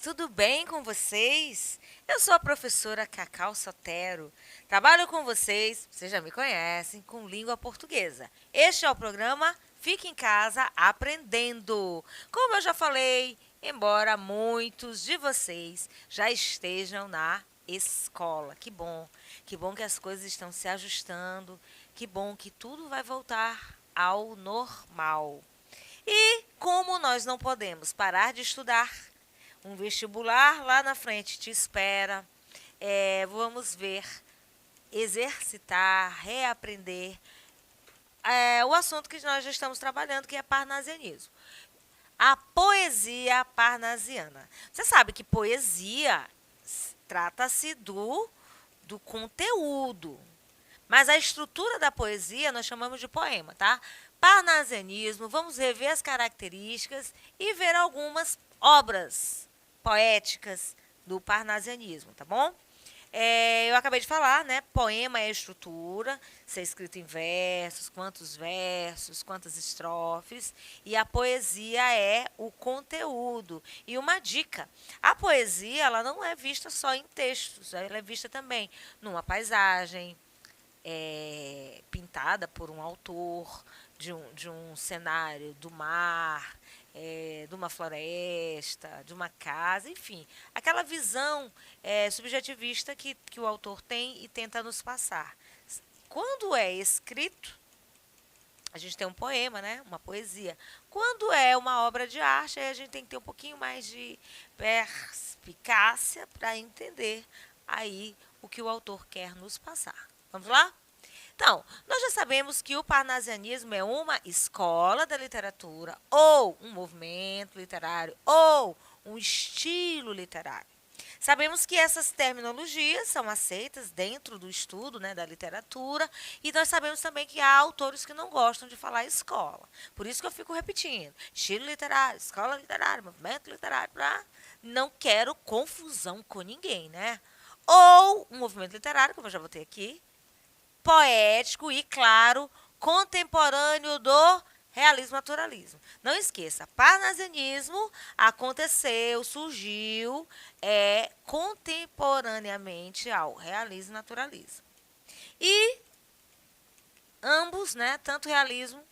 tudo bem com vocês? Eu sou a professora Cacau Sotero. Trabalho com vocês já me conhecem, com língua portuguesa. Este é o programa Fique em Casa Aprendendo. Como eu já falei, embora muitos de vocês já estejam na escola. Que bom que as coisas estão se ajustando, que bom que tudo vai voltar ao normal. E como nós não podemos parar de estudar, um vestibular lá na frente te espera. Vamos ver, exercitar, reaprender o assunto que nós já estamos trabalhando, que é parnasianismo. A poesia parnasiana. Você sabe que poesia trata-se do conteúdo, mas a estrutura da poesia nós chamamos de poema, tá? Parnasianismo, vamos rever as características e ver algumas obras poéticas do parnasianismo, tá bom? Eu acabei de falar, né? Poema é a estrutura, ser escrito em versos, quantas estrofes, e a poesia é o conteúdo. E uma dica, a poesia ela não é vista só em textos, ela é vista também numa paisagem, pintada por um autor, de um cenário do mar, de uma floresta, de uma casa, enfim, aquela visão subjetivista que o autor tem e tenta nos passar. Quando é escrito, a gente tem um poema, né? Uma poesia. Quando é uma obra de arte, aí a gente tem que ter um pouquinho mais de perspicácia para entender aí o que o autor quer nos passar. Vamos lá? Então, nós já sabemos que o parnasianismo é uma escola da literatura, ou um movimento literário, ou um estilo literário. Sabemos que essas terminologias são aceitas dentro do estudo, né, da literatura, e nós sabemos também que há autores que não gostam de falar escola. Por isso que eu fico repetindo: estilo literário, escola literária, movimento literário, não quero confusão com ninguém, né? Ou um movimento literário, como eu já botei aqui, poético e, claro, contemporâneo do realismo naturalismo. Não esqueça, parnasianismo aconteceu, surgiu contemporaneamente ao realismo naturalismo. E ambos, né, tanto realismo,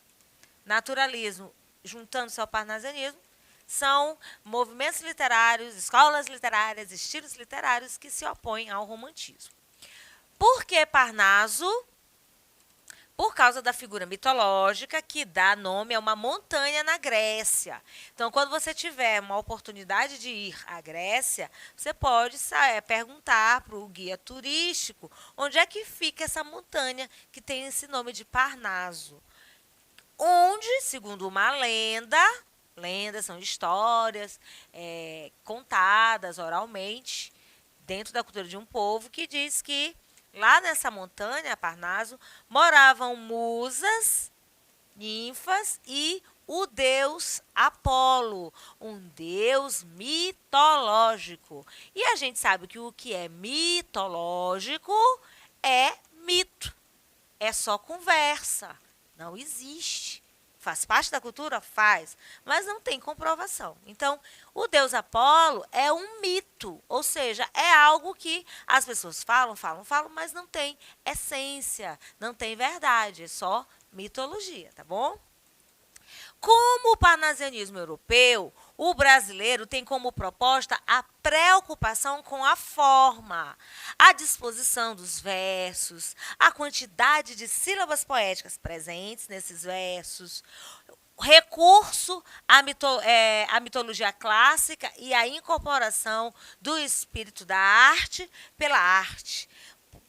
naturalismo, juntando-se ao parnasianismo, são movimentos literários, escolas literárias, estilos literários que se opõem ao romantismo. Por que Parnaso? Por causa da figura mitológica que dá nome a uma montanha na Grécia. Então, quando você tiver uma oportunidade de ir à Grécia, você pode perguntar para o guia turístico onde é que fica essa montanha que tem esse nome de Parnaso. Onde, segundo uma lendas são histórias contadas oralmente dentro da cultura de um povo, que diz que lá nessa montanha, Parnaso, moravam musas, ninfas e o deus Apolo, um deus mitológico. E a gente sabe que o que é mitológico é mito, é só conversa, não existe. Faz parte da cultura? Faz, mas não tem comprovação. Então, o deus Apolo é um mito, ou seja, é algo que as pessoas falam, mas não tem essência, não tem verdade, é só mitologia, tá bom? Como o parnasianismo europeu, o brasileiro tem como proposta a preocupação com a forma, a disposição dos versos, a quantidade de sílabas poéticas presentes nesses versos, recurso à mitologia clássica e a incorporação do espírito da arte pela arte.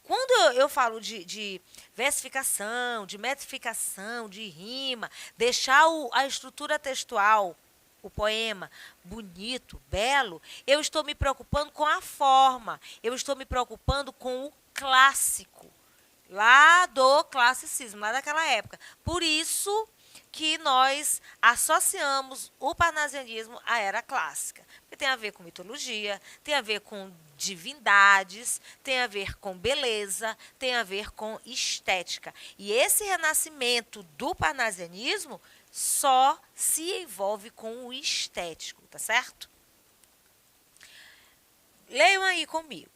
Quando eu falo de versificação, de metrificação, de rima, deixar a estrutura textual, o poema, bonito, belo, eu estou me preocupando com a forma, eu estou me preocupando com o clássico, lá do classicismo, lá daquela época. Por isso que nós associamos o parnasianismo à era clássica. Porque tem a ver com mitologia, tem a ver com divindades, tem a ver com beleza, tem a ver com estética. E esse renascimento do parnasianismo só se envolve com o estético, tá certo? Leiam aí comigo.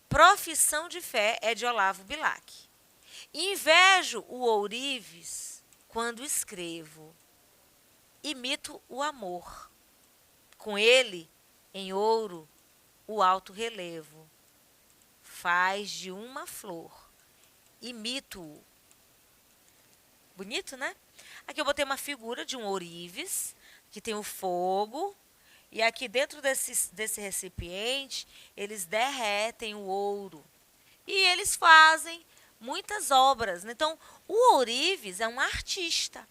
Profissão de fé é de Olavo Bilac. Invejo o ourives quando escrevo. Imito o amor. Com ele, em ouro, o alto relevo. Faz de uma flor. Imito-o. Bonito, né? Aqui eu botei uma figura de um ourives, que tem o fogo. E aqui dentro desse recipiente, eles derretem o ouro. E eles fazem muitas obras. Então, o ourives é um artista.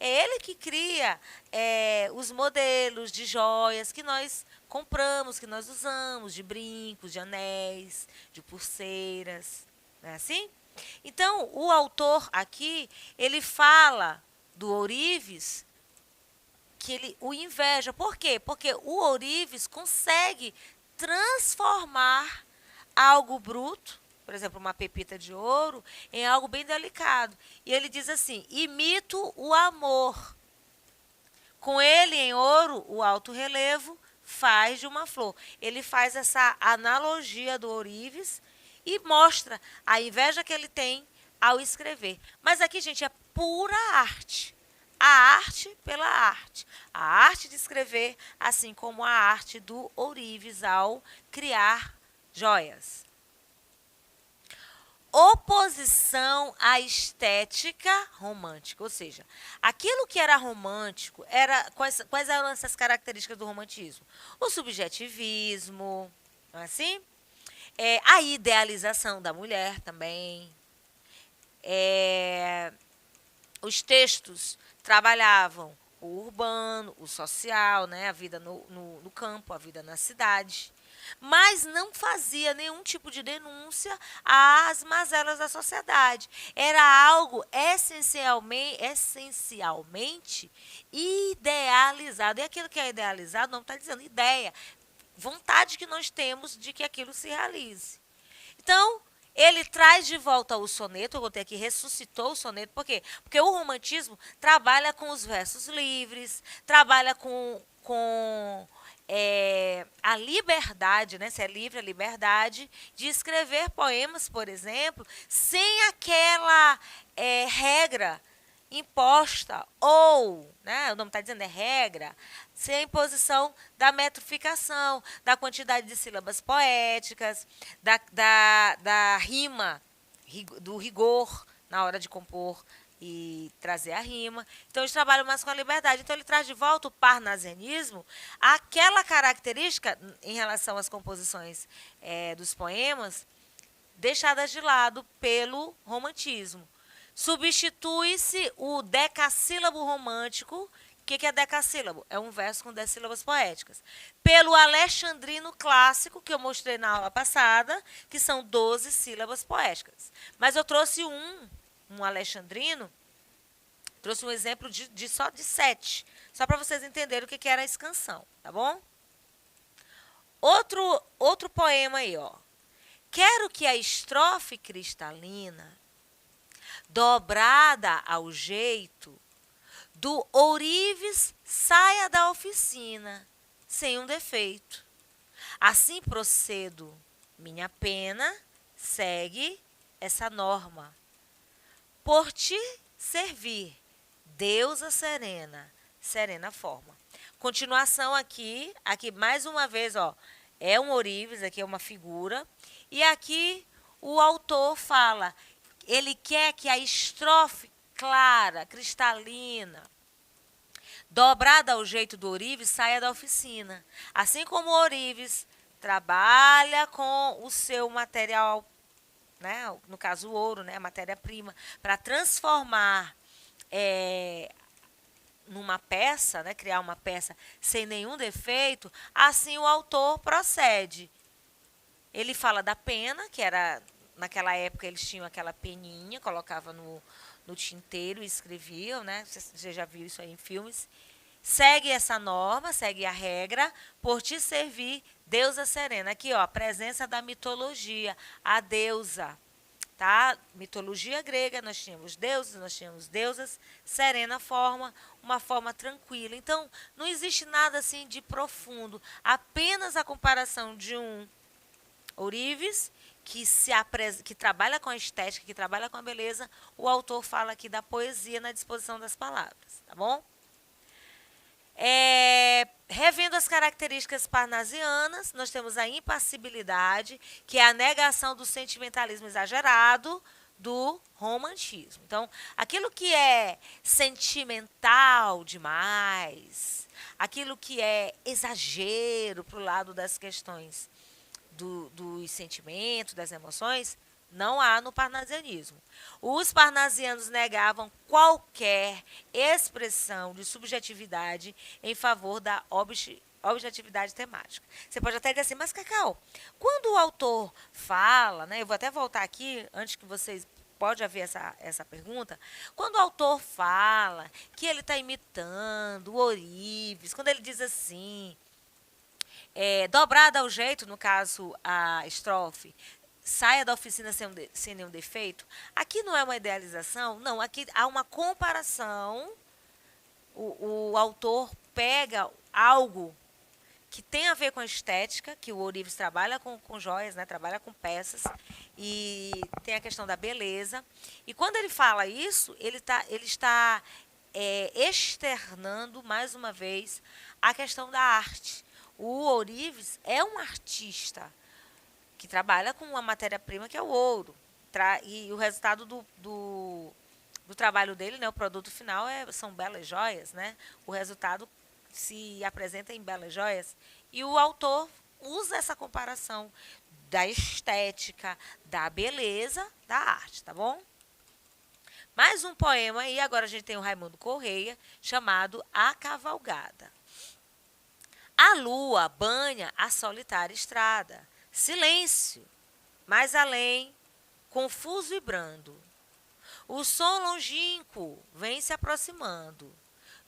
É ele que cria os modelos de joias que nós compramos, que nós usamos, de brincos, de anéis, de pulseiras. Não é assim? Então, o autor aqui, ele fala do ourives que ele o inveja. Por quê? Porque o ourives consegue transformar algo bruto, por exemplo, uma pepita de ouro, em algo bem delicado. E ele diz assim: imito o amor. Com ele em ouro, o alto relevo faz de uma flor. Ele faz essa analogia do ourives e mostra a inveja que ele tem ao escrever. Mas aqui, gente, é pura arte. A arte pela arte. A arte de escrever, assim como a arte do ourives ao criar joias. Oposição à estética romântica, ou seja, aquilo que era romântico, quais eram essas características do romantismo? O subjetivismo, não é assim? A idealização da mulher também. Os textos trabalhavam o urbano, o social, né, a vida no campo, a vida na cidade, mas não fazia nenhum tipo de denúncia às mazelas da sociedade. Era algo essencialmente idealizado. E aquilo que é idealizado não está dizendo ideia, vontade que nós temos de que aquilo se realize. Então, ele traz de volta o soneto, eu vou ter aqui, ressuscitou o soneto, por quê? Porque o romantismo trabalha com os versos livres, trabalha com a liberdade, né? Se é livre a liberdade de escrever poemas, por exemplo, sem aquela regra imposta ou, né, o nome está dizendo regra, sem a imposição da metrificação, da quantidade de sílabas poéticas, da rima, do rigor na hora de compor e trazer a rima. Então, eles trabalham mais com a liberdade. Então, ele traz de volta o parnasianismo, aquela característica em relação às composições dos poemas, deixadas de lado pelo romantismo. Substitui-se o decassílabo romântico. O que é decassílabo? É um verso com 10 sílabas poéticas. Pelo alexandrino clássico, que eu mostrei na aula passada, que são 12 sílabas poéticas. Mas eu trouxe um alexandrino, trouxe um exemplo só de 7, só para vocês entenderem o que era a escansão, tá bom? Outro poema aí, ó. Quero que a estrofe cristalina, dobrada ao jeito, do ourives saia da oficina, sem um defeito. Assim procedo, minha pena segue essa norma. Por te servir, deusa serena, serena forma. Continuação aqui mais uma vez, ó, é um ourives, aqui é uma figura, e aqui o autor fala, ele quer que a estrofe clara, cristalina, dobrada ao jeito do ourives, saia da oficina. Assim como o ourives trabalha com o seu material, né, no caso o ouro, né, a matéria-prima, para transformar numa peça, né, criar uma peça sem nenhum defeito, assim o autor procede. Ele fala da pena, que era, naquela época eles tinham aquela peninha, colocava no tinteiro e escreviam, né? Você já viu isso aí em filmes. Segue essa norma, segue a regra, por te servir, deusa serena. Aqui, ó, a presença da mitologia, a deusa. tá? Mitologia grega, nós tínhamos deuses, nós tínhamos deusas, serena forma, uma forma tranquila. Então, não existe nada assim de profundo, apenas a comparação de um ourives que trabalha com a estética, que trabalha com a beleza. O autor fala aqui da poesia na disposição das palavras, tá bom? Revendo as características parnasianas, nós temos a impassibilidade, que é a negação do sentimentalismo exagerado do romantismo. Então, aquilo que é sentimental demais, aquilo que é exagero para o lado das questões dos sentimentos, das emoções, não há no parnasianismo. Os parnasianos negavam qualquer expressão de subjetividade em favor da objetividade temática. Você pode até dizer assim, mas Cacau, quando o autor fala, né, eu vou até voltar aqui, antes que vocês pode haver essa pergunta, quando o autor fala que ele está imitando o Ourives, quando ele diz assim, dobrada ao jeito, no caso a estrofe, saia da oficina sem nenhum defeito, aqui não é uma idealização, não, aqui há uma comparação, o autor pega algo que tem a ver com a estética, que o Ourives trabalha com joias, né, trabalha com peças, e tem a questão da beleza, e quando ele fala isso, ele está externando, mais uma vez, a questão da arte. O Ourives é um artista que trabalha com uma matéria-prima que é o ouro. E o resultado do trabalho dele, né, o produto final, são belas joias. Né? O resultado se apresenta em belas joias. E o autor usa essa comparação da estética, da beleza, da arte, tá bom? Mais um poema aí, agora a gente tem o Raimundo Correia, chamado A Cavalgada. A lua banha a solitária estrada. Silêncio, mais além, confuso e brando. O som longínquo vem se aproximando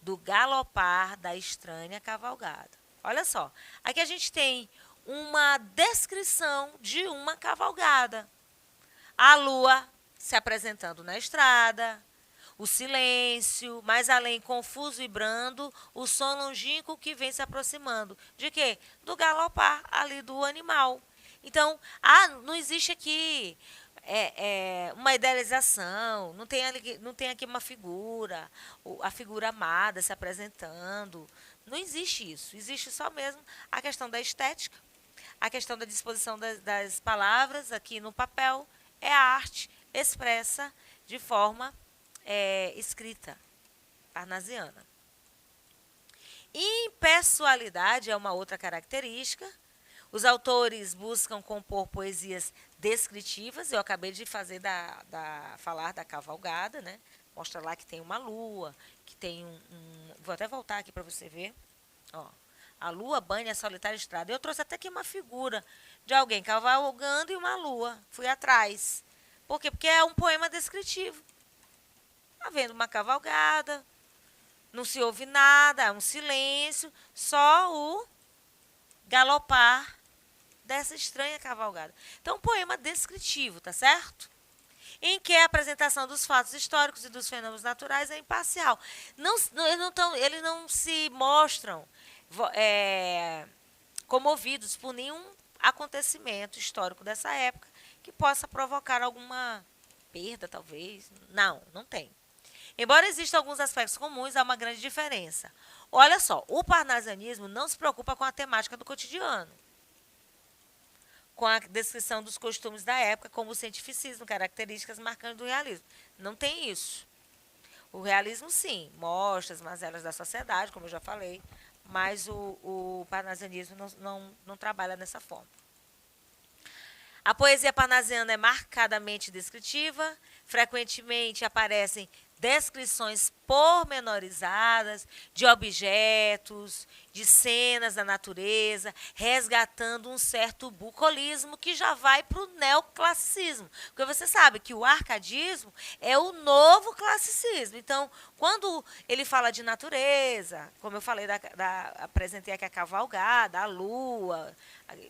do galopar da estranha cavalgada. Olha só, aqui a gente tem uma descrição de uma cavalgada. A lua se apresentando na estrada, o silêncio, mais além, confuso e brando, o som longínquo que vem se aproximando. De quê? Do galopar ali do animal. Então, não existe aqui uma idealização, não tem aqui uma figura, a figura amada se apresentando. Não existe isso. Existe só mesmo a questão da estética, a questão da disposição das palavras aqui no papel, é a arte expressa de forma escrita, parnasiana. Impessoalidade é uma outra característica. Os autores buscam compor poesias descritivas. Eu acabei de fazer falar da cavalgada, né? Mostra lá que tem uma lua, que tem vou até voltar aqui para você ver. Ó, a lua banha a solitária estrada. Eu trouxe até aqui uma figura de alguém cavalgando e uma lua. Fui atrás. Por quê? Porque é um poema descritivo. Havendo uma cavalgada, não se ouve nada, é um silêncio, só o galopar dessa estranha cavalgada. Então, um poema descritivo, tá certo? Em que a apresentação dos fatos históricos e dos fenômenos naturais é imparcial. Eles não se mostram comovidos por nenhum acontecimento histórico dessa época que possa provocar alguma perda, talvez. Não tem. Embora existam alguns aspectos comuns, há uma grande diferença. Olha só, o parnasianismo não se preocupa com a temática do cotidiano, com a descrição dos costumes da época, como o cientificismo, características marcantes do realismo. Não tem isso. O realismo, sim, mostra as mazelas da sociedade, como eu já falei, mas o parnasianismo não trabalha dessa forma. A poesia parnasiana é marcadamente descritiva, frequentemente aparecem descrições pormenorizadas de objetos, de cenas da natureza, resgatando um certo bucolismo que já vai para o neoclassicismo. Porque você sabe que o arcadismo é o novo classicismo. Então, quando ele fala de natureza, como eu falei, apresentei aqui a cavalgada, a lua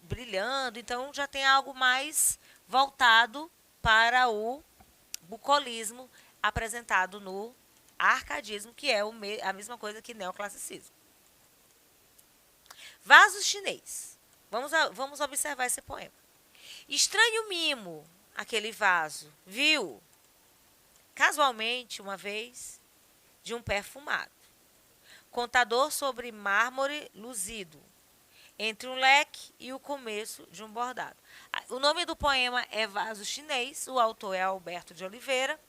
brilhando, então já tem algo mais voltado para o bucolismo apresentado no arcadismo, que é a mesma coisa que neoclassicismo. Vaso chinês. Vamos observar esse poema. Estranho mimo, aquele vaso, viu? Casualmente, uma vez, de um perfumado. Contador sobre mármore luzido, entre um leque e o começo de um bordado. O nome do poema é Vaso Chinês, o autor é Alberto de Oliveira.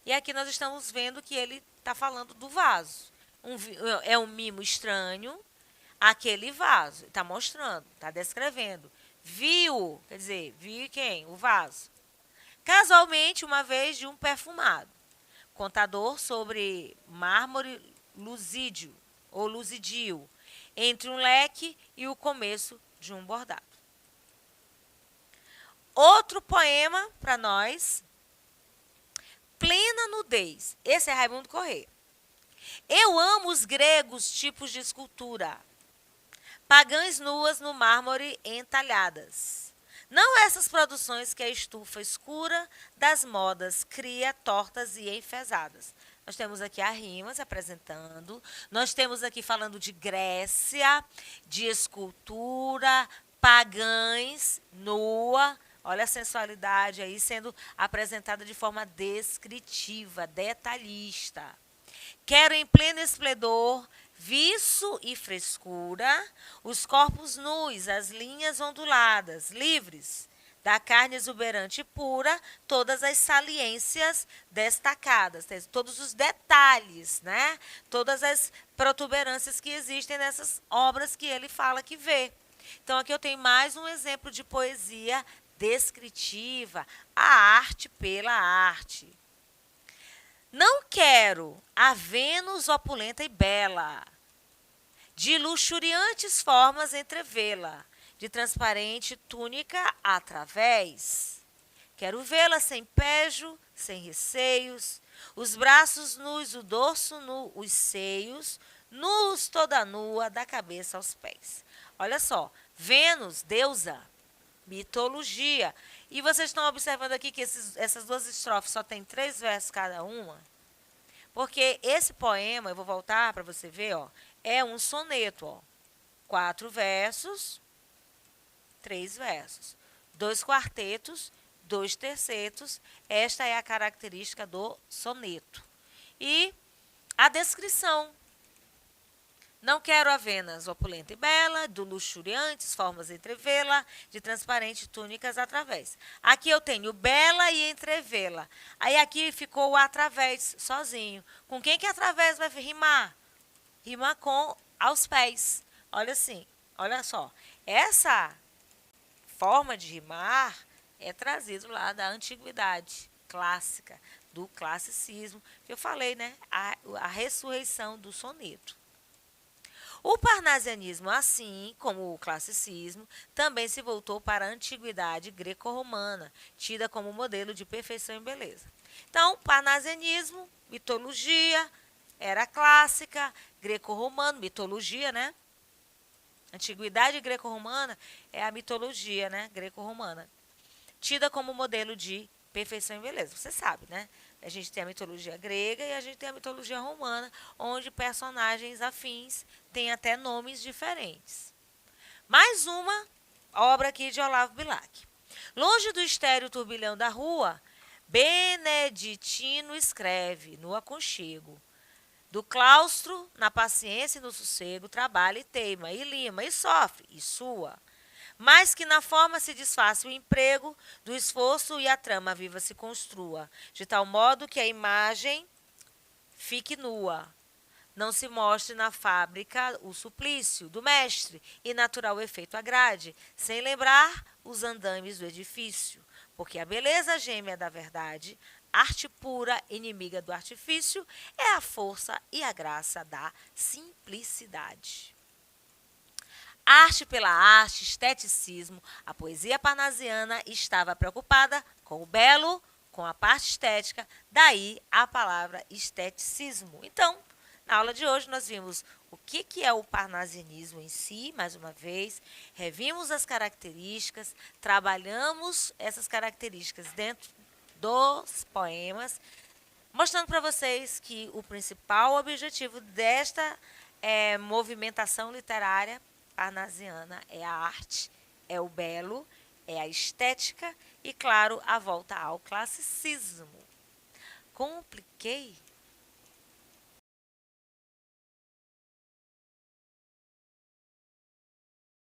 E aqui nós estamos vendo que ele está falando do vaso. É um mimo estranho, aquele vaso. Está mostrando, está descrevendo. Viu, quer dizer, viu quem? O vaso. Casualmente, uma vez, de um perfumado. Contador sobre mármore luzídio, ou luzidio, entre um leque e o começo de um bordado. Outro poema para nós, Plena Nudez. Esse é Raimundo Corrêa. Eu amo os gregos tipos de escultura, pagãs nuas no mármore entalhadas. Não essas produções que a estufa escura das modas cria tortas e enfesadas. Nós temos aqui a rima se apresentando, nós temos aqui falando de Grécia, de escultura, pagãs, nua. Olha a sensualidade aí sendo apresentada de forma descritiva, detalhista. Quero em pleno esplendor, viço e frescura, os corpos nus, as linhas onduladas, livres, da carne exuberante e pura, todas as saliências destacadas, todos os detalhes, né? Todas as protuberâncias que existem nessas obras que ele fala que vê. Então, aqui eu tenho mais um exemplo de poesia descritiva, a arte pela arte. Não quero a Vênus opulenta e bela, de luxuriantes formas entrevê-la, de transparente túnica através. Quero vê-la sem pejo, sem receios, os braços nus, o dorso nu, os seios, nus toda nua, da cabeça aos pés. Olha só, Vênus, deusa, mitologia. E vocês estão observando aqui que essas duas estrofes só tem 3 versos cada uma? Porque esse poema, eu vou voltar para você ver, ó, é um soneto, ó. 4 versos, 3 versos. 2 quartetos, 2 tercetos. Esta é a característica do soneto. E a descrição. Não quero a Vênus opulenta e bela, do luxuriantes, formas entrevê-la, de transparente túnicas através. Aqui eu tenho bela e entrevê-la. Aí aqui ficou o através, sozinho. Com quem que através vai rimar? Rima com aos pés. Olha assim, olha só. Essa forma de rimar é trazido lá da antiguidade clássica, do classicismo, que eu falei, né? A ressurreição do soneto. O parnasianismo, assim como o classicismo, também se voltou para a antiguidade greco-romana, tida como modelo de perfeição e beleza. Então, parnasianismo, mitologia, era clássica, greco-romano, mitologia, né? Antiguidade greco-romana é a mitologia, né? Greco-romana, tida como modelo de perfeição e beleza. Você sabe, né? A gente tem a mitologia grega e a gente tem a mitologia romana, onde personagens afins têm até nomes diferentes. Mais uma obra aqui de Olavo Bilac. Longe do estéril turbilhão da rua, Beneditino escreve no aconchego. Do claustro, na paciência e no sossego, trabalha e teima, e lima, e sofre, e sua. Mas que na forma se desfaça o emprego, do esforço e a trama viva se construa, de tal modo que a imagem fique nua. Não se mostre na fábrica o suplício do mestre e natural efeito agrade, sem lembrar os andames do edifício. Porque a beleza gêmea da verdade, arte pura, inimiga do artifício, é a força e a graça da simplicidade. Arte pela arte, esteticismo, a poesia parnasiana estava preocupada com o belo, com a parte estética, daí a palavra esteticismo. Então, na aula de hoje nós vimos o que é o parnasianismo em si, mais uma vez, revimos as características, trabalhamos essas características dentro dos poemas, mostrando para vocês que o principal objetivo desta movimentação literária parnasiana é a arte, é o belo, é a estética e, claro, a volta ao classicismo. Compliquei?